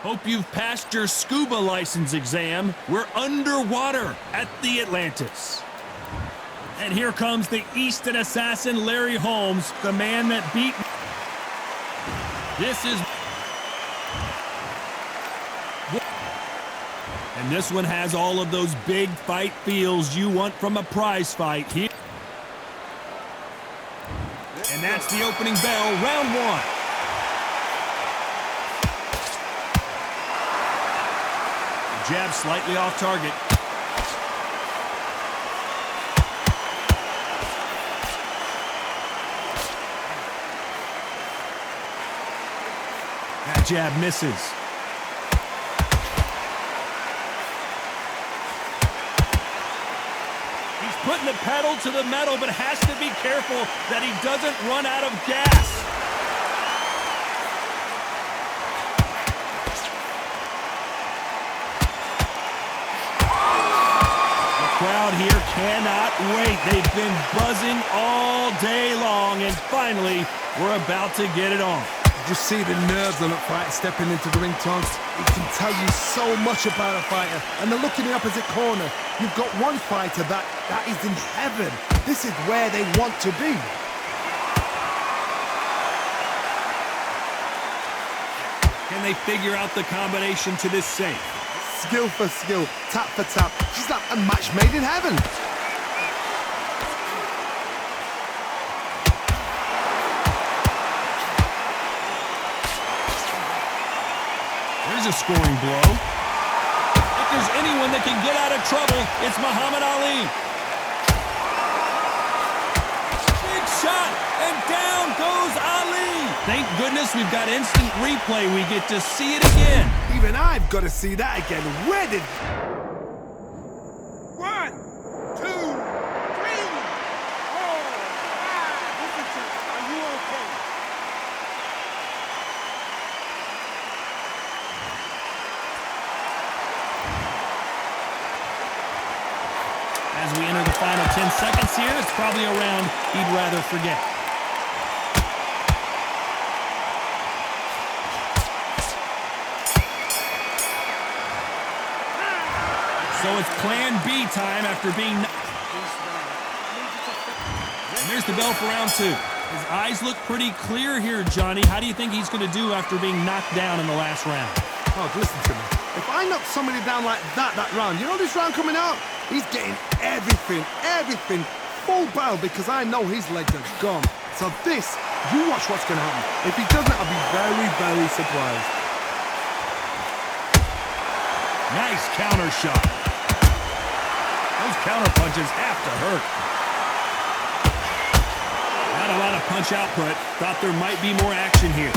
Hope you've passed your scuba license exam. We're underwater at the Atlantis. And here comes the Easton assassin, Larry Holmes, the man that beat... This is... And this one has all of those big fight feels you want from a prize fight here. And that's the opening bell, round one. Jab slightly off target. That jab misses. He's putting the pedal to the metal, but has to be careful that he doesn't run out of gas. Crowd here cannot wait. They've been buzzing all day long, and finally, we're about to get it on. You see the nerves on a fighter stepping into the ring, Tonks. It can tell you so much about a fighter. And then look in the opposite corner. You've got one fighter that is in heaven. This is where they want to be. Can they figure out the combination to this safe? Skill for skill, tap for tap. She's like a match made in heaven. There's a scoring blow. If there's anyone that can get out of trouble, it's Muhammad Ali. Big shot, and down goes Ali. Thank goodness we've got instant replay. We get to see it again. Even I've got to see that again. Where did... 1, 2, 3, 4, 5. Are you okay? As we enter the final 10 seconds here, it's probably a round he'd rather forget. So it's plan B time after being... And there's the bell for round two. His eyes look pretty clear here, Johnny. How do you think he's going to do after being knocked down in the last round? Oh, listen to me. If I knock somebody down like that round, you know this round coming out? He's getting everything, full barrel, because I know his leg is gone. So this, you watch what's going to happen. If he doesn't, I'll be very, very surprised. Nice counter shot. Those counter punches have to hurt. Not a lot of punch output. Thought there might be more action here.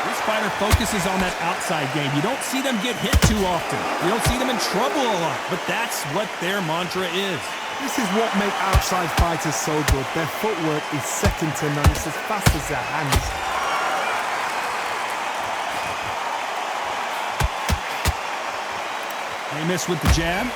This fighter focuses on that outside game. You don't see them get hit too often. You don't see them in trouble a lot, but that's what their mantra is. This is what makes outside fighters so good. Their footwork is second to none. It's as fast as their hands. They miss with the jab.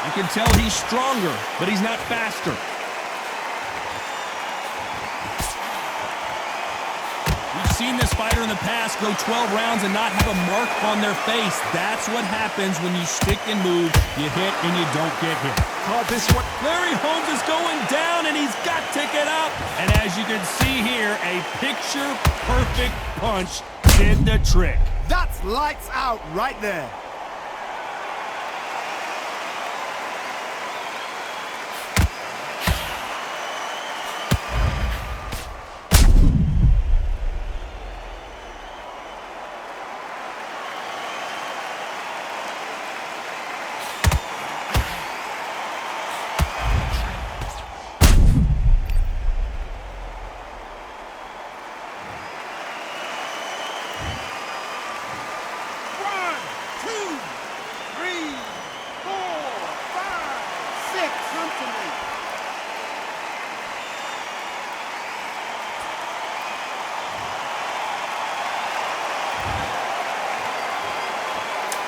You can tell he's stronger, but he's not faster. We've seen this fighter in the past go 12 rounds and not have a mark on their face. That's what happens when you stick and move. You hit and you don't get hit. Oh, this one. Larry Holmes is going down, and he's got to get up. And as you can see here, a picture-perfect punch did the trick. That's lights out right there.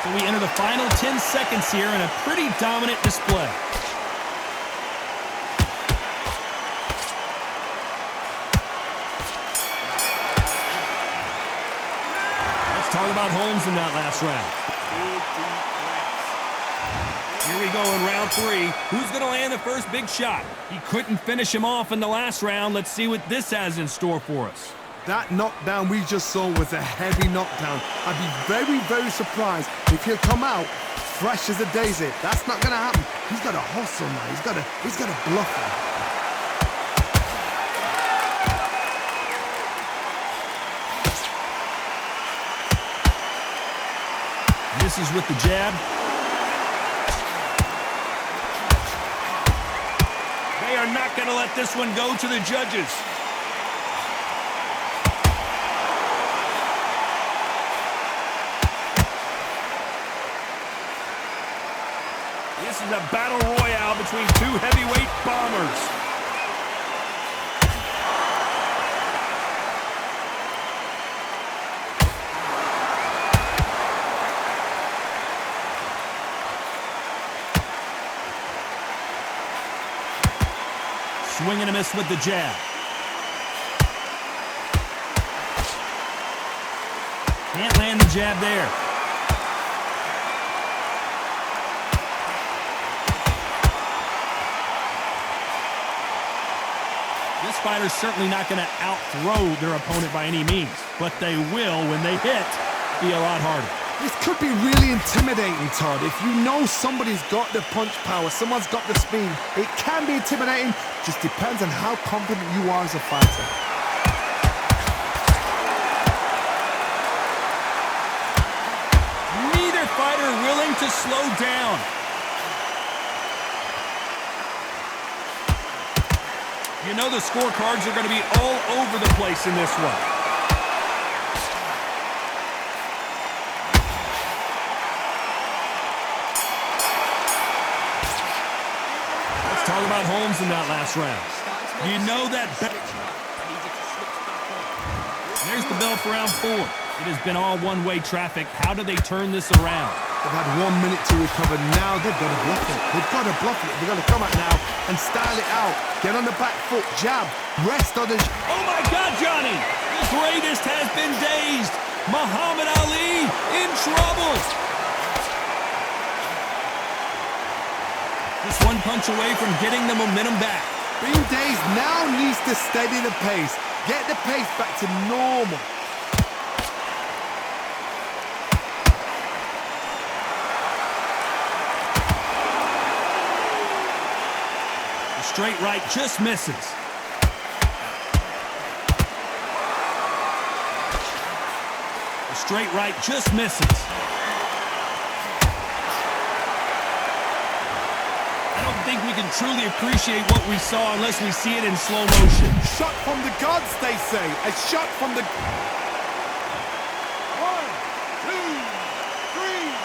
So we enter the final 10 seconds here in a pretty dominant display. Let's talk about Holmes in that last round. Here we go in round 3. Who's going to land the first big shot? He couldn't finish him off in the last round. Let's see what this has in store for us. That knockdown we just saw was a heavy knockdown. I'd be very, very surprised if he'll come out fresh as a daisy. That's not going to happen. He's got to hustle now. He's got to bluff him. This is with the jab. They are not going to let this one go to the judges. This is a battle royale between two heavyweight bombers. Swing and a miss with the jab. Can't land the jab there. This fighter's certainly not going to out-throw their opponent by any means, but they will, when they hit, be a lot harder. This could be really intimidating, Todd. If you know somebody's got the punch power, someone's got the speed, it can be intimidating. Just depends on how confident you are as a fighter. Neither fighter willing to slow down. You know the scorecards are going to be all over the place in this one. Let's talk about Holmes in that last round. You know that. There's the bell for round 4. It has been all one-way traffic. How do they turn this around? They've had 1 minute to recover. Now they've got to bluff it. They've got to bluff it. They've got to come out now and style it out. Get on the back foot, jab, rest on the... Oh my God, Johnny! The greatest has been dazed. Muhammad Ali in trouble. Just one punch away from getting the momentum back. Being dazed now needs to steady the pace. Get the pace back to normal. Straight right just misses. The straight right just misses. I don't think we can truly appreciate what we saw unless we see it in slow motion. Shot from the gods, they say. A shot from the... 1, 2, 3.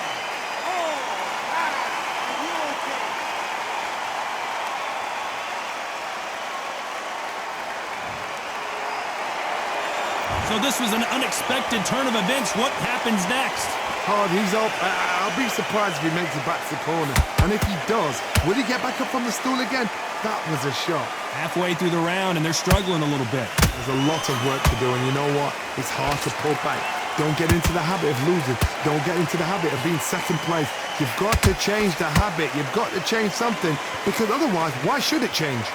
So this was an unexpected turn of events. What happens next? Hard, he's up. I'll be surprised if he makes it back to the corner. And if he does, will he get back up from the stool again? That was a shot. Halfway through the round, and they're struggling a little bit. There's a lot of work to do, and you know what? It's hard to pull back. Don't get into the habit of losing. Don't get into the habit of being second place. You've got to change the habit. You've got to change something, because otherwise, why should it change?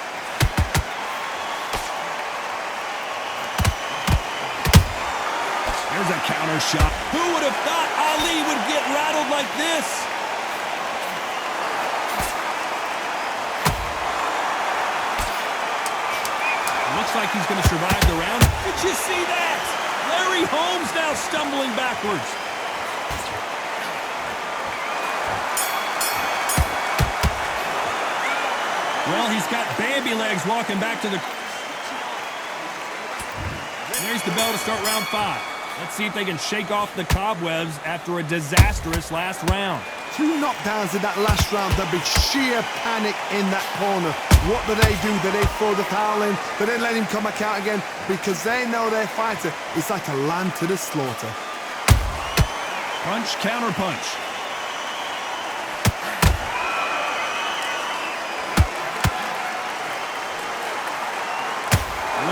There's a counter shot. Who would have thought Ali would get rattled like this? Looks like he's going to survive the round. Did you see that? Larry Holmes now stumbling backwards. Well, he's got Bambi legs walking back to the... There's the bell to start round 5. Let's see if they can shake off the cobwebs after a disastrous last round. 2 knockdowns in that last round. There'll be sheer panic in that corner. What do? Do they throw the towel in? Do they let him come back out again? Because they know their fighter is like a lamb to the slaughter. Punch, counter punch.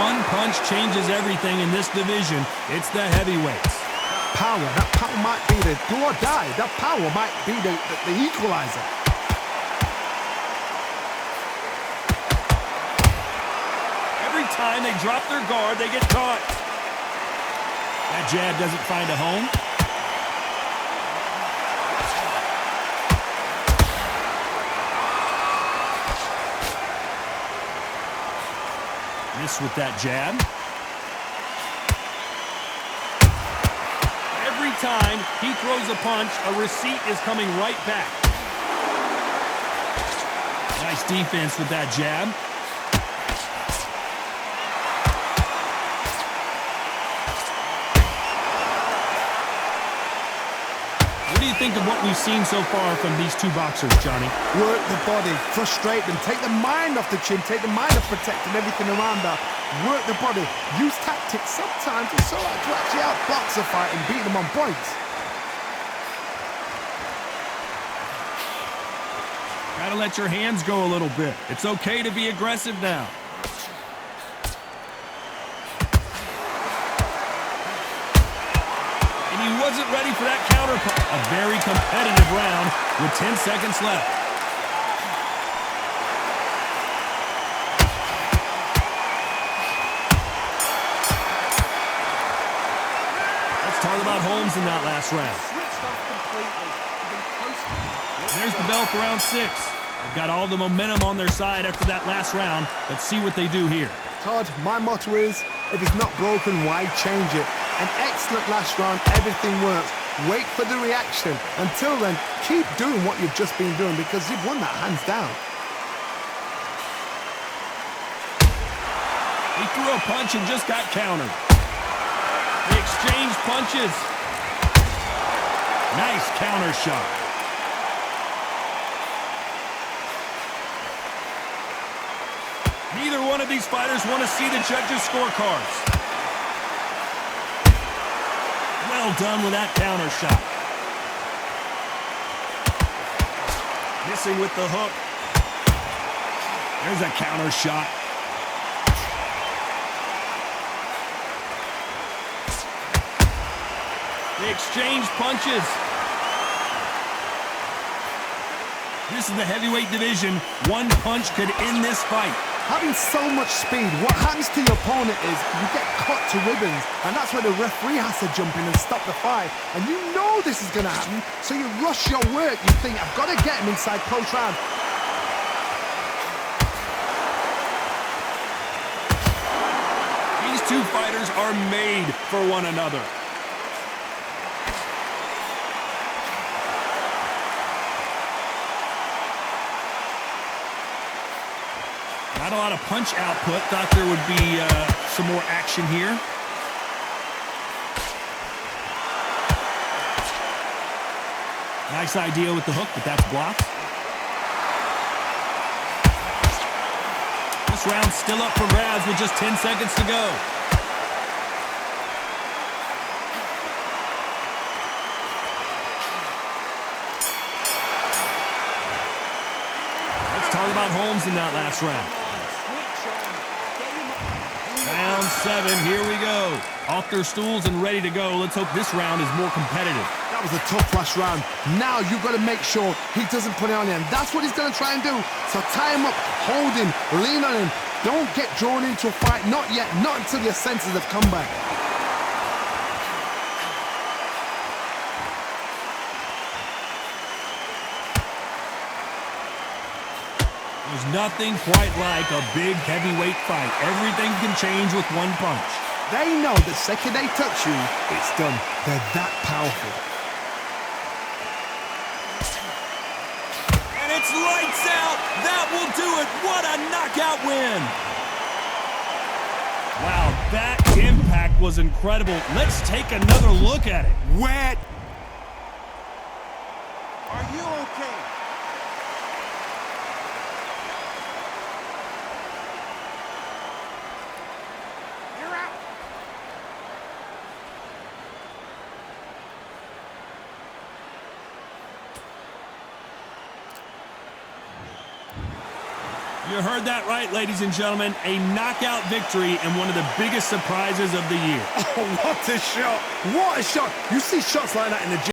One punch changes everything in this division. It's the heavyweights. That power might be the do or die. That power might be the equalizer. Every time they drop their guard, they get caught. That jab doesn't find a home. Miss with that jab. Every time he throws a punch, a receipt is coming right back. Nice defense with that jab. What do you think of what we've seen so far from these two boxers, Johnny? Work the body, frustrate them, take the mind off the chin, take the mind off protecting everything around that. Work the body, use tactics. Sometimes it's so hard to actually outbox a fight and beat them on points. Gotta let your hands go a little bit. It's okay to be aggressive now. And he wasn't ready for that counter punch. A very competitive round with 10 seconds left. Let's talk about Holmes in that last round. There's the bell for round 6. They've got all the momentum on their side after that last round. Let's see what they do here. Todd, my motto is, if it's not broken, why change it? An excellent last round, everything works. Wait for the reaction. Until then, keep doing what you've just been doing because you've won that hands down. He threw a punch and just got countered. They exchanged punches. Nice counter shot. Neither one of these fighters want to see the judges' scorecards. Well done with that counter shot. Missing with the hook. There's a counter shot. They exchange punches. This is the heavyweight division. One punch could end this fight. Having so much speed, what happens to your opponent is you get cut to ribbons, and that's where the referee has to jump in and stop the fight. And you know this is going to happen, so you rush your work. You think, I've got to get him inside close round. These two fighters are made for one another. Not a lot of punch output. Thought there would be some more action here. Nice idea with the hook, but that's blocked. This round's still up for grabs with just 10 seconds to go. Let's talk about Holmes in that last round. Round 7, here we go. Off their stools and ready to go. Let's hope this round is more competitive. That was a tough last round. Now you've got to make sure he doesn't put it on you, and that's what he's going to try and do. So tie him up, hold him, lean on him. Don't get drawn into a fight. Not yet. Not until your senses have come back. There's nothing quite like a big heavyweight fight. Everything can change with one punch. They know the second they touch you, it's done. They're that powerful. And it's lights out. That will do it. What a knockout win. Wow, that impact was incredible. Let's take another look at it. Wet. Are you okay? You heard that right, ladies and gentlemen. A knockout victory and one of the biggest surprises of the year. Oh, what a shot. What a shot. You see shots like that in the gym.